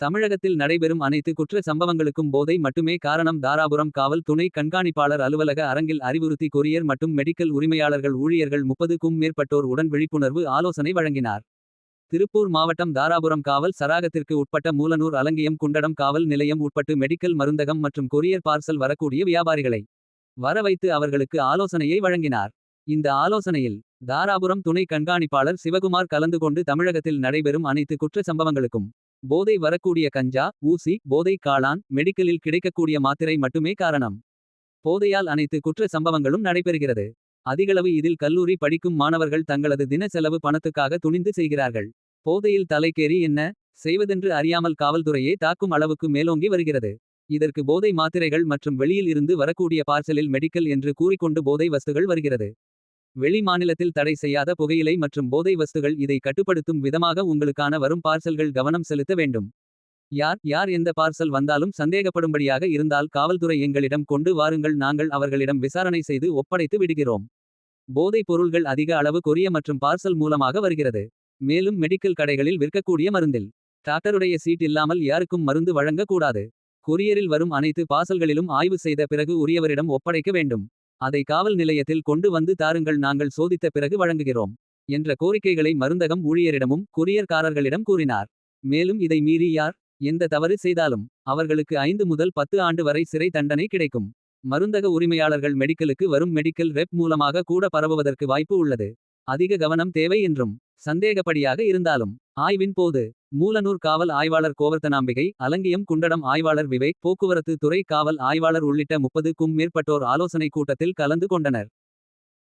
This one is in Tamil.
தமிழகத்தில் நடைபெறும் அனைத்து குற்ற சம்பவங்களுக்கும் போதை மட்டுமே காரணம். தாராபுரம் காவல் துணை கண்காணிப்பாளர் அலுவலக அரங்கில் அறிவுறுத்தி கொரியர் மற்றும் மெடிக்கல் உரிமையாளர்கள் ஊழியர்கள் 30க்கும் மேற்பட்டோர் உடன் விழிப்புணர்வு ஆலோசனை வழங்கினார். திருப்பூர் மாவட்டம் தாராபுரம் காவல் சராகத்திற்கு உட்பட்ட மூலனூர் அலங்கியம் குண்டடம் காவல் நிலையம் உட்பட்டு மெடிக்கல் மருந்தகம் மற்றும் கொரியர் பார்சல் வரக்கூடிய வியாபாரிகளை வரவைத்து அவர்களுக்கு ஆலோசனையை வழங்கினார். இந்த ஆலோசனையில் தாராபுரம் துணை கண்காணிப்பாளர் சிவகுமார் கலந்து கொண்டு தமிழகத்தில் நடைபெறும் அனைத்து குற்ற சம்பவங்களுக்கும் போதை வரக்கூடிய கஞ்சா ஊசி போதை காளான் மெடிக்கலில் கிடைக்கக்கூடிய மாத்திரை மட்டுமே காரணம். போதையால் அனைத்து குற்ற சம்பவங்களும் நடைபெறுகிறது. அதிகளவு இதில் கல்லூரி படிக்கும் மாணவர்கள் தங்களது தின செலவு பணத்துக்காக துணிந்து செய்கிறார்கள். போதையில் தலைக்கேறி என்ன செய்வதென்று அறியாமல் காவல்துறையே தாக்கும் அளவுக்கு மேலோங்கி வருகிறது. இதற்கு போதை மாத்திரைகள் மற்றும் வெளியில் இருந்து வரக்கூடிய பார்சலில் மெடிக்கல் என்று கூறிக்கொண்டு போதை வஸ்துகள் வருகிறது. வெளி மாநிலத்தில் தடை செய்யாத புகையிலை மற்றும் போதை வஸ்துகள் இதை கட்டுப்படுத்தும் விதமாக உங்களுக்கான வரும் பார்சல்கள் கவனம் செலுத்த வேண்டும். யார் எந்த பார்சல் வந்தாலும் சந்தேகப்படும்படியாக இருந்தால் காவல்துறை எங்களிடம் கொண்டு வாருங்கள். நாங்கள் அவர்களிடம் விசாரணை செய்து ஒப்படைத்து விடுகிறோம். போதைப் பொருள்கள் அதிக அளவு கொரிய மற்றும் பார்சல் மூலமாக வருகிறது. மேலும் மெடிக்கல் கடைகளில் விற்கக்கூடிய மருந்தில் டாக்டருடைய சீட் இல்லாமல் யாருக்கும் மருந்து வழங்க கூடாது. கொரியரில் வரும் அனைத்து பார்சல்களிலும் ஆய்வு செய்த பிறகு உரியவரிடம் ஒப்படைக்க வேண்டும். அதை காவல் நிலையத்தில் கொண்டு வந்து தாருங்கள், நாங்கள் சோதித்த பிறகு வழங்குகிறோம் என்ற கோரிக்கைகளை மருந்தகம் ஊழியரிடமும் கொரியர்காரர்களிடம் கூறினார். மேலும் இதை மீறி யார் எந்த தவறு செய்தாலும் அவர்களுக்கு 5 முதல் 10 ஆண்டு வரை சிறை தண்டனை கிடைக்கும். மருந்தக உரிமையாளர்கள் மெடிக்கலுக்கு வரும் மெடிக்கல் ரெப் மூலமாக கூட பரவுவதற்கு வாய்ப்பு உள்ளது. அதிக கவனம் தேவை என்றும் சந்தேகப்படியாக இருந்தாலும் ஆய்வின் போது மூலனூர் காவல் ஆய்வாளர் கோவர்த்தனாம்பிகை அலங்கியம் குண்டடம் ஆய்வாளர் விவேக் போக்குவரத்து துறை காவல் ஆய்வாளர் உள்ளிட்ட 30க்கும் மேற்பட்டோர் ஆலோசனை கூட்டத்தில் கலந்து கொண்டனர்.